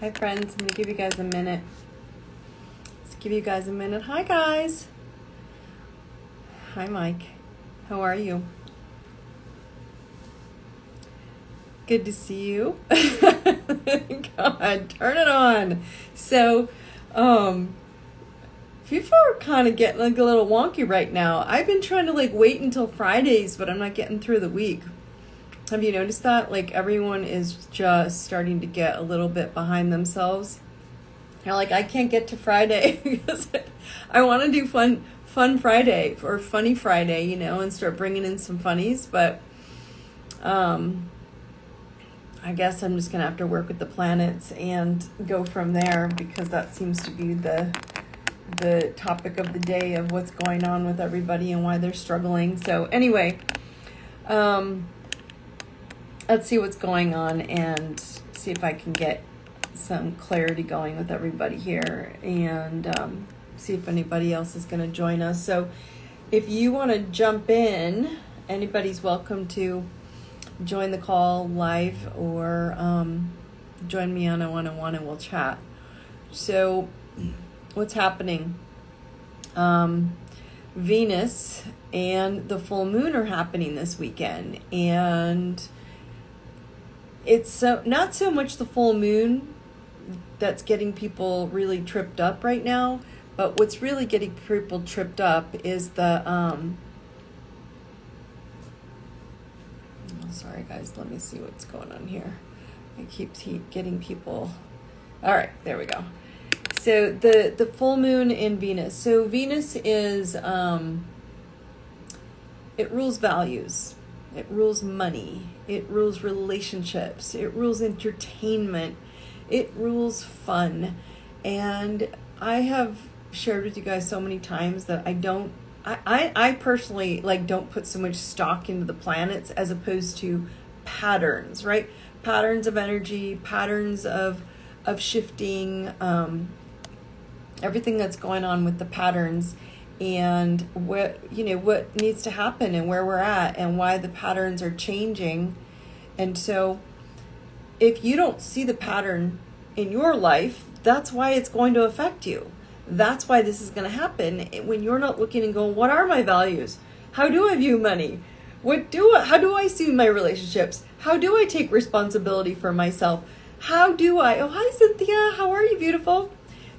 Hi friends, I'm gonna give you guys a minute. Let's give you guys a minute. Hi guys. Hi Mike. How are you? Good to see you. God, turn it on. So, people are kind of getting like a little wonky right now. I've been trying to like wait until Fridays, but I'm not getting through the week. Have you noticed that? Like everyone is just starting to get a little bit behind themselves. You're like, I can't get to Friday because I want to do fun Friday or funny Friday, and start bringing in some funnies. But I guess I'm just going to have to work with the planets and go from there because that seems to be the topic of the day of what's going on with everybody and why they're struggling. So anyway, let's see what's going on and see if I can get some clarity going with everybody here and see if anybody else is going to join us. So if you want to jump in, anybody's welcome to join the call live or join me on a one-on-one and we'll chat. So what's happening? Venus and the full moon are happening this weekend, and it's not so much the full moon that's getting people really tripped up right now, but what's really getting people tripped up is the sorry guys, let me see what's going on here. I keep getting people. All right, there we go. So the full moon in Venus. So Venus is it rules values. It rules money. It rules relationships. It rules entertainment. It rules fun. And I have shared with you guys so many times that I personally don't put so much stock into the planets as opposed to patterns, right? Patterns of energy, patterns of shifting, everything that's going on with the patterns and what needs to happen and where we're at and why the patterns are changing. And so if you don't see the pattern in your life, that's why it's going to affect you. That's why this is going to happen when you're not looking and going, what are my values? How do I view money? How do I see my relationships? How do I take responsibility for myself? Oh, hi Cynthia. How are you, beautiful?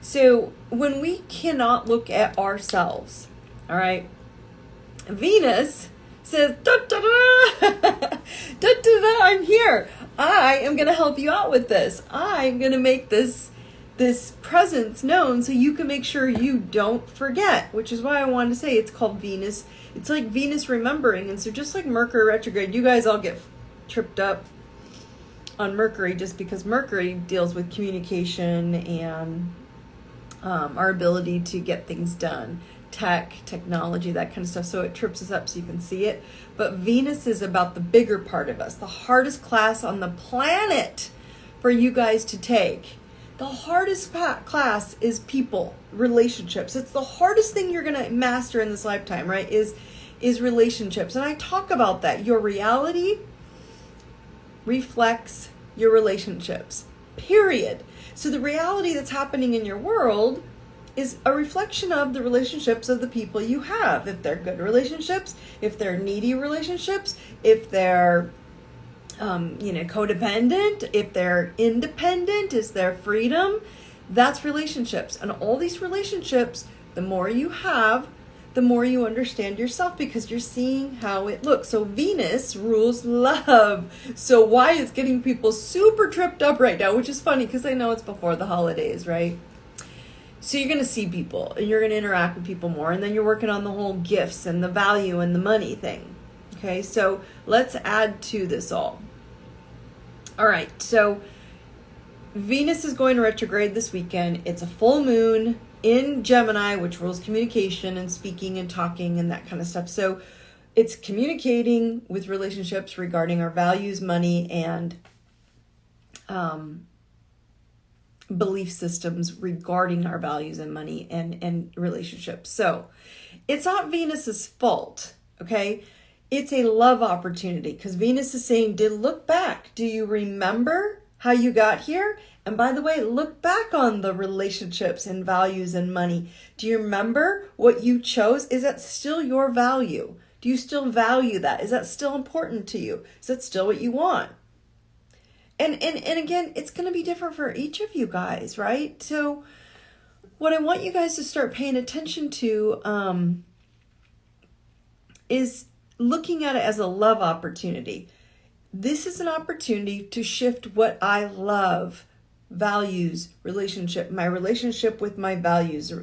So when we cannot look at ourselves, all right, Venus says, da, da, da, da, da, da, I'm here. I am going to help you out with this. I'm going to make this presence known so you can make sure you don't forget, which is why I wanted to say it's called Venus. It's like Venus remembering. And so just like Mercury retrograde, you guys all get tripped up on Mercury just because Mercury deals with communication and our ability to get things done, technology, that kind of stuff. So it trips us up so you can see it. But Venus is about the bigger part of us, the hardest class on the planet for you guys to take. The hardest class is people, relationships. It's the hardest thing you're going to master in this lifetime, right? Is relationships. And I talk about that. Your reality reflects your relationships, period. So the reality that's happening in your world is a reflection of the relationships of the people you have. If they're good relationships, if they're needy relationships, if they're codependent, if they're independent, is there freedom? That's relationships. And all these relationships, the more you have, the more you understand yourself because you're seeing how it looks. So Venus rules love. So why it's getting people super tripped up right now, which is funny because I know it's before the holidays, right? So you're going to see people and you're going to interact with people more. And then you're working on the whole gifts and the value and the money thing. Okay, so let's add to this all. All right, so Venus is going to retrograde this weekend. It's a full moon in Gemini, which rules communication and speaking and talking and that kind of stuff. So it's communicating with relationships regarding our values, money, and belief systems regarding our values and money and relationships. So it's not Venus's fault, okay? It's a love opportunity because Venus is saying, look back. Do you remember how you got here? And by the way, look back on the relationships and values and money. Do you remember what you chose? Is that still your value? Do you still value that? Is that still important to you? Is that still what you want? And again, it's going to be different for each of you guys, right? So what I want you guys to start paying attention to is looking at it as a love opportunity. This is an opportunity to shift what I love, values, relationship, my relationship with my values,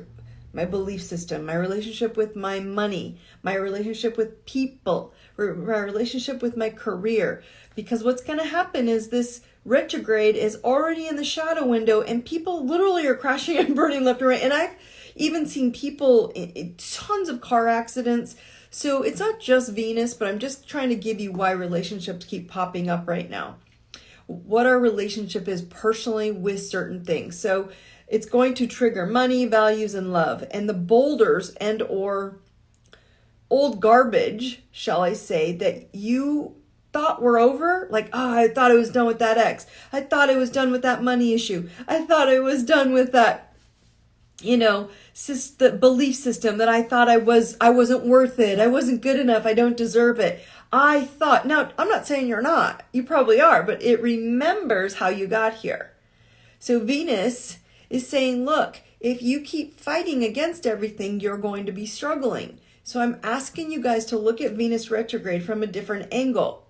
my belief system, my relationship with my money, my relationship with people, my relationship with my career. Because what's going to happen is this retrograde is already in the shadow window and people literally are crashing and burning left and right. And I've even seen people in tons of car accidents. So it's not just Venus, but I'm just trying to give you why relationships keep popping up right now. What our relationship is personally with certain things. So it's going to trigger money, values, and love. And the boulders and or old garbage, shall I say, that you thought were over, like, oh, I thought I was done with that ex. I thought I was done with that money issue. I thought I was done with that, the belief system that I thought I wasn't worth it. I wasn't good enough. I don't deserve it. I thought, now, I'm not saying you're not. You probably are, but it remembers how you got here. So Venus is saying, look, if you keep fighting against everything, you're going to be struggling. So I'm asking you guys to look at Venus retrograde from a different angle.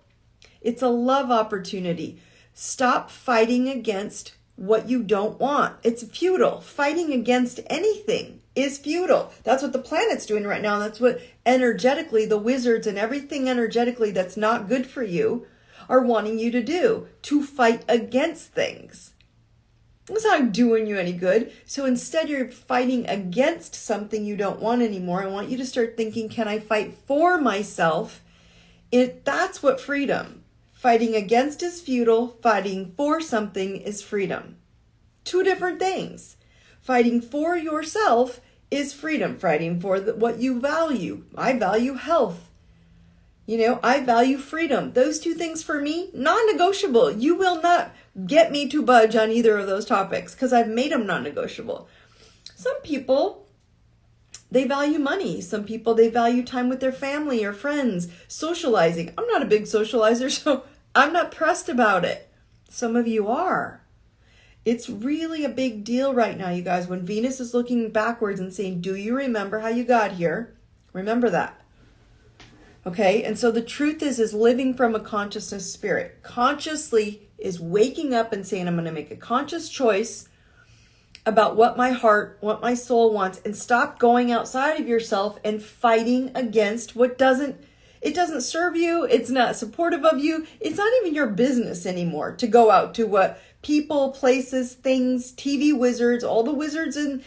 It's a love opportunity. Stop fighting against what you don't want. It's futile. Fighting against anything is futile. That's what the planet's doing right now. And that's what energetically the wizards and everything energetically that's not good for you are wanting you to do, to fight against things. It's not doing you any good. So instead you're fighting against something you don't want anymore. I want you to start thinking, can I fight for myself? That's what freedom. Fighting against is futile. Fighting for something is freedom. Two different things. Fighting for yourself is freedom. Fighting for what you value. I value health. I value freedom. Those two things for me, non-negotiable. You will not get me to budge on either of those topics because I've made them non-negotiable. Some people, they value money. Some people, they value time with their family or friends, socializing. I'm not a big socializer, so I'm not pressed about it. Some of you are. It's really a big deal right now, you guys, when Venus is looking backwards and saying, do you remember how you got here? Remember that. Okay, and so the truth is living from a consciousness spirit. Consciously is waking up and saying, I'm going to make a conscious choice about what my heart, what my soul wants, and stop going outside of yourself and fighting against what doesn't serve you. It's not supportive of you. It's not even your business anymore to go out to what people, places, things, TV wizards, all the wizards in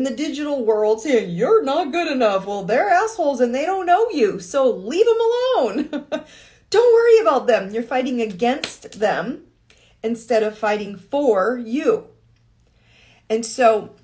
the digital world saying, you're not good enough. Well, they're assholes and they don't know you. So leave them alone. Don't worry about them. You're fighting against them instead of fighting for you. And so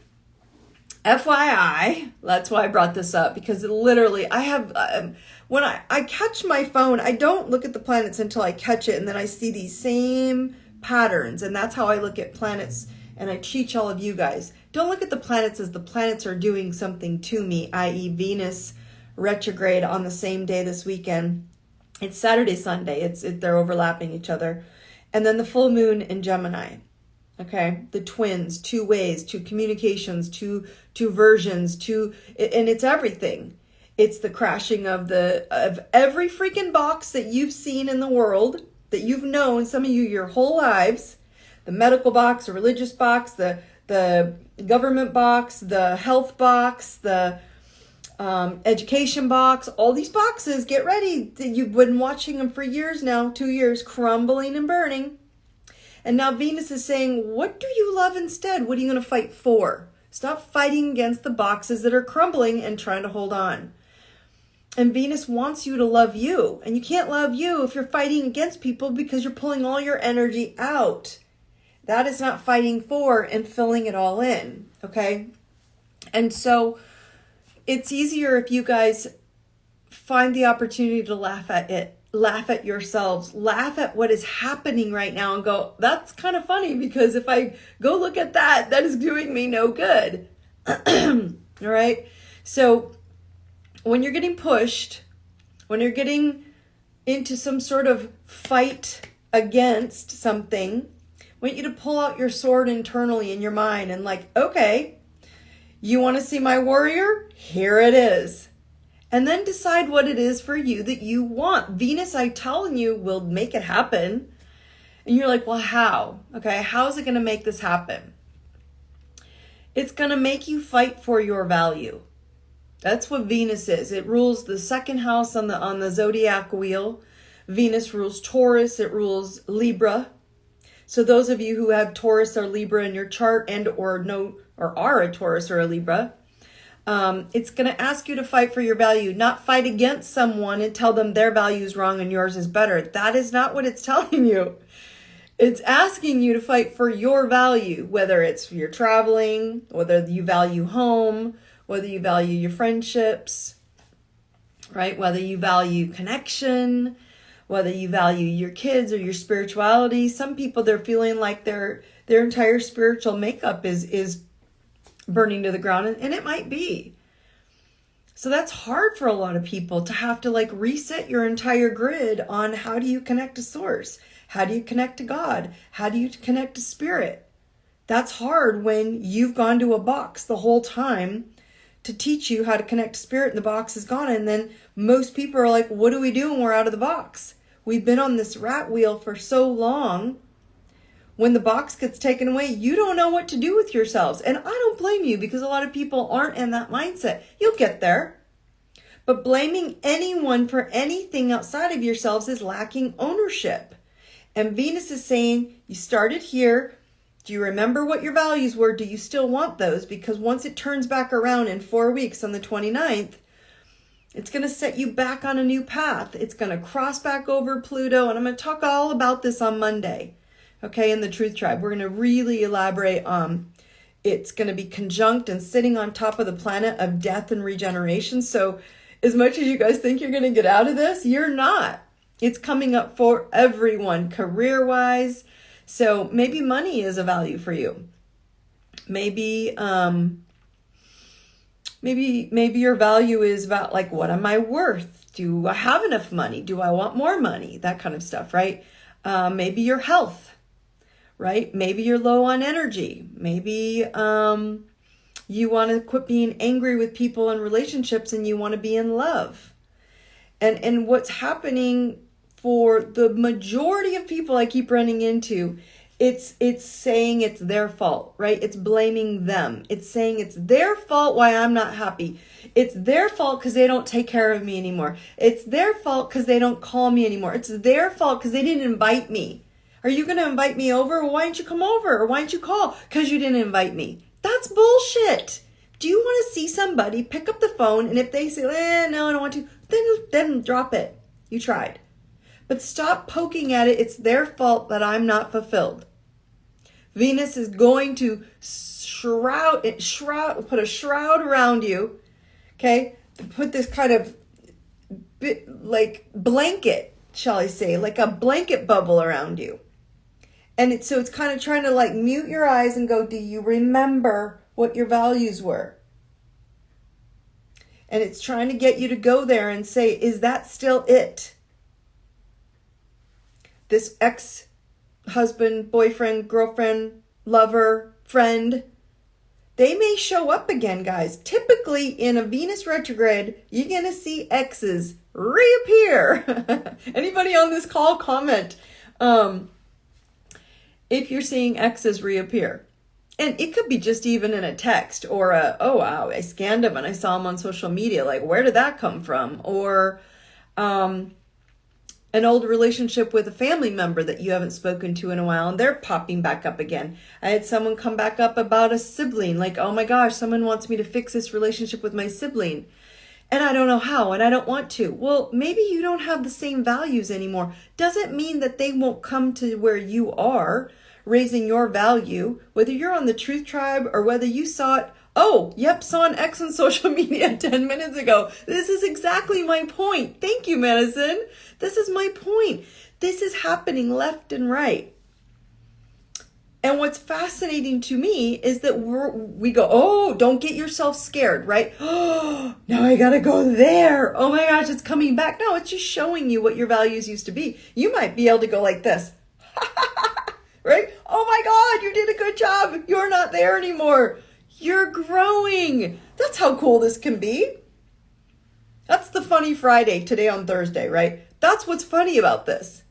FYI, that's why I brought this up, because literally I have, when I catch my phone, I don't look at the planets until I catch it. And then I see these same patterns. And that's how I look at planets. And I teach all of you guys. Don't look at the planets as the planets are doing something to me, i.e. Venus retrograde on the same day this weekend. It's Saturday, Sunday. They're overlapping each other. And then the full moon in Gemini. Okay, the twins, two ways, two communications, two versions, and it's everything. It's the crashing of every freaking box that you've seen in the world, that you've known, some of you your whole lives, the medical box, the religious box, the government box, the health box, the education box, all these boxes, get ready. You've been watching them for years now, 2 years, crumbling and burning. And now Venus is saying, what do you love instead? What are you going to fight for? Stop fighting against the boxes that are crumbling and trying to hold on. And Venus wants you to love you. And you can't love you if you're fighting against people because you're pulling all your energy out. That is not fighting for and filling it all in. Okay? And so it's easier if you guys find the opportunity to laugh at it. laugh at yourselves, laugh at what is happening right now and go, that's kind of funny because if I go look at that, that is doing me no good. All right. So when you're getting pushed, when you're getting into some sort of fight against something, I want you to pull out your sword internally in your mind and like, okay, you want to see my warrior? Here it is. And then decide what it is for you that you want. Venus, I'm telling you, will make it happen. And you're like, well, how? Okay, how is it going to make this happen? It's going to make you fight for your value. That's what Venus is. It rules the second house on the zodiac wheel. Venus rules Taurus. It rules Libra. So those of you who have Taurus or Libra in your chart and or are a Taurus or a Libra, it's going to ask you to fight for your value, not fight against someone and tell them their value is wrong and yours is better. That is not what it's telling you. It's asking you to fight for your value, whether it's you're traveling, whether you value home, whether you value your friendships, right? Whether you value connection, whether you value your kids or your spirituality. Some people, they're feeling like their entire spiritual makeup is burning to the ground, and it might be. So that's hard for a lot of people to have to like reset your entire grid on how do you connect to source? How do you connect to God? How do you connect to spirit? That's hard when you've gone to a box the whole time to teach you how to connect to spirit and the box is gone. And then most people are like, what do we do when we're out of the box? We've been on this rat wheel for so long. When the box gets taken away, you don't know what to do with yourselves. And I don't blame you because a lot of people aren't in that mindset. You'll get there. But blaming anyone for anything outside of yourselves is lacking ownership. And Venus is saying, you started here. Do you remember what your values were? Do you still want those? Because once it turns back around in 4 weeks on the 29th, it's going to set you back on a new path. It's going to cross back over Pluto. And I'm going to talk all about this on Monday. Okay, in the Truth Tribe, we're going to really elaborate on it's going to be conjunct and sitting on top of the planet of death and regeneration. So as much as you guys think you're going to get out of this, you're not. It's coming up for everyone career-wise. So maybe money is a value for you. Maybe your value is about like, what am I worth? Do I have enough money? Do I want more money? That kind of stuff, right? Maybe your health. Right? Maybe you're low on energy. Maybe you want to quit being angry with people in relationships and you want to be in love. And what's happening for the majority of people I keep running into, it's saying it's their fault, right? It's blaming them. It's saying it's their fault why I'm not happy. It's their fault because they don't take care of me anymore. It's their fault because they don't call me anymore. It's their fault because they didn't invite me. Are you going to invite me over? Or why didn't you come over? Or why didn't you call? Because you didn't invite me. That's bullshit. Do you want to see somebody pick up the phone and if they say, no, I don't want to, then drop it. You tried. But stop poking at it. It's their fault that I'm not fulfilled. Venus is going to put a shroud around you. Okay? Put this kind of like blanket, shall I say, like a blanket bubble around you. And it's kind of trying to like mute your eyes and go, do you remember what your values were? And it's trying to get you to go there and say, is that still it? This ex-husband, boyfriend, girlfriend, lover, friend, they may show up again, guys. Typically in a Venus retrograde, you're going to see exes reappear. Anybody on this call, comment. If you're seeing exes reappear. And it could be just even in a text or oh wow, I scanned him and I saw him on social media. Like, where did that come from? Or an old relationship with a family member that you haven't spoken to in a while and they're popping back up again. I had someone come back up about a sibling. Like, oh my gosh, someone wants me to fix this relationship with my sibling. And I don't know how, and I don't want to. Well, maybe you don't have the same values anymore. Doesn't mean that they won't come to where you are, raising your value, whether you're on the Truth Tribe or whether you saw it Oh, yep, saw an X on social media 10 minutes ago. This is exactly my point. Thank you, medicine. This is my point. This is happening left and right. And what's fascinating to me is that we go, oh, don't get yourself scared, right? Oh, now I gotta go there. Oh my gosh, it's coming back. No, it's just showing you what your values used to be. You might be able to go like this, right? Oh my God, you did a good job. You're not there anymore. You're growing. That's how cool this can be. That's the funny Friday today on Thursday, right? That's what's funny about this.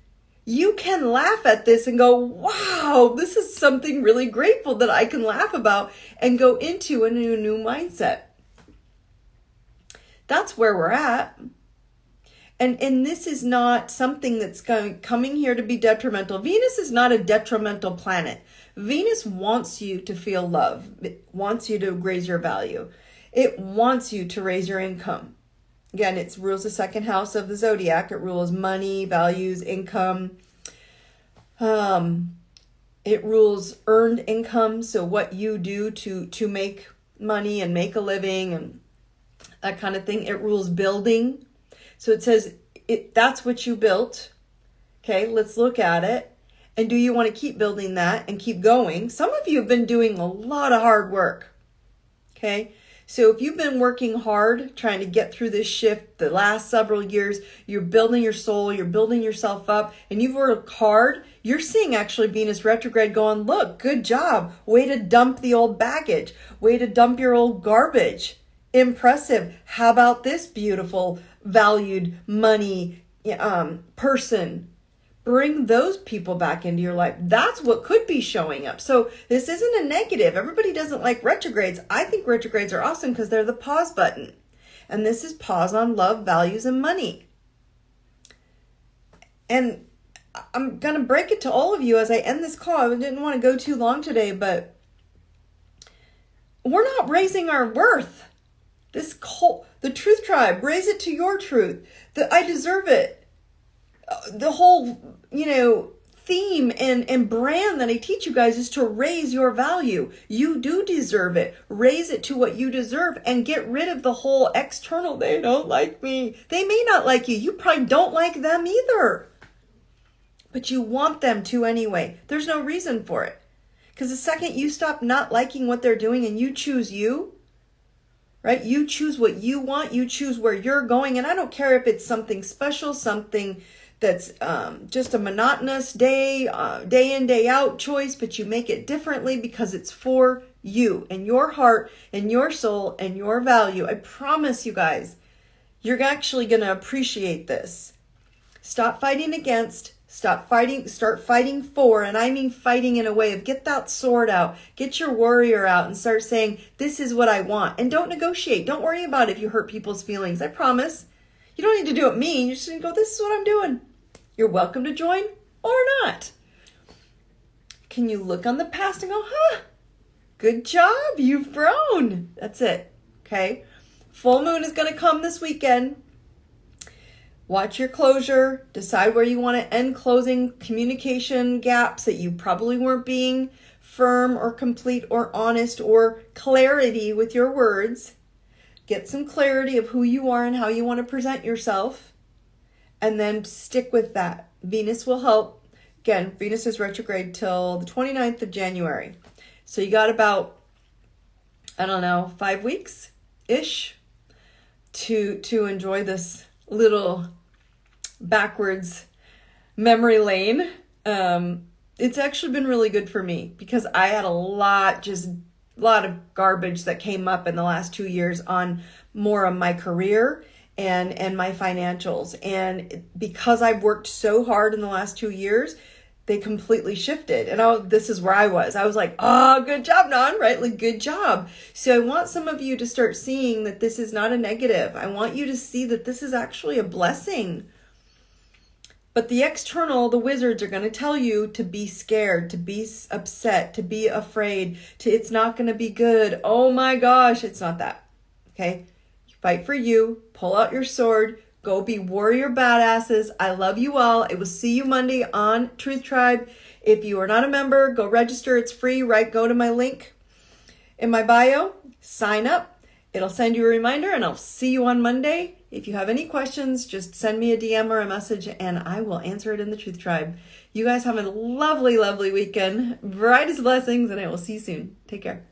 You can laugh at this and go, wow, this is something really grateful that I can laugh about and go into a new mindset. That's where we're at. And this is not something that's coming here to be detrimental. Venus is not a detrimental planet. Venus wants you to feel love. It wants you to raise your value. It wants you to raise your income. Again, it rules the second house of the zodiac. It rules money, values, income. It rules earned income. So what you do to make money and make a living and that kind of thing. It rules building. So it says that's what you built. Okay, let's look at it. And do you want to keep building that and keep going? Some of you have been doing a lot of hard work. Okay. So if you've been working hard, trying to get through this shift the last several years, you're building your soul, you're building yourself up, and you've worked hard, you're seeing actually Venus retrograde going, look, good job. Way to dump the old baggage. Way to dump your old garbage. Impressive. How about this beautiful, valued money person? Bring those people back into your life. That's what could be showing up. So this isn't a negative. Everybody doesn't like retrogrades. I think retrogrades are awesome because they're the pause button. And this is pause on love, values, and money. And I'm going to break it to all of you as I end this call. I didn't want to go too long today, but we're not raising our worth. The truth tribe, raise it to your truth. I deserve it. The whole, theme and brand that I teach you guys is to raise your value. You do deserve it. Raise it to what you deserve and get rid of the whole external, they don't like me. They may not like you. You probably don't like them either. But you want them to anyway. There's no reason for it. Because the second you stop not liking what they're doing and you choose you, right? You choose what you want. You choose where you're going. And I don't care if it's something special, something that's just a monotonous day in, day out choice, but you make it differently because it's for you and your heart and your soul and your value. I promise you guys, you're actually going to appreciate this. Stop fighting against, start fighting for, and I mean fighting in a way of get that sword out, get your warrior out and start saying, this is what I want. And don't negotiate. Don't worry about if you hurt people's feelings. I promise. You don't need to do it mean. You just need to go, this is what I'm doing. You're welcome to join or not. Can you look on the past and go, good job, you've grown. That's it, okay? Full moon is going to come this weekend. Watch your closure. Decide where you want to end closing communication gaps that you probably weren't being firm or complete or honest or clarity with your words. Get some clarity of who you are and how you want to present yourself. And then stick with that. Venus will help. Again, Venus is retrograde till the 29th of January. So you got about, 5 weeks-ish to enjoy this little backwards memory lane. It's actually been really good for me because I had a lot of garbage that came up in the last 2 years on more of my career and my financials. And because I've worked so hard in the last 2 years, they completely shifted. And this is where I was. I was like, good job, Nan, right? Like, good job. So I want some of you to start seeing that this is not a negative. I want you to see that this is actually a blessing. But the external, the wizards are going to tell you to be scared, to be upset, to be afraid, it's not going to be good. Oh my gosh, it's not that. Okay? Fight for you. Pull out your sword. Go be warrior badasses. I love you all. I will see you Monday on Truth Tribe. If you are not a member, go register. It's free, right? Go to my link in my bio. Sign up. It'll send you a reminder, and I'll see you on Monday. If you have any questions, just send me a DM or a message, and I will answer it in the Truth Tribe. You guys have a lovely, lovely weekend. Brightest blessings, and I will see you soon. Take care.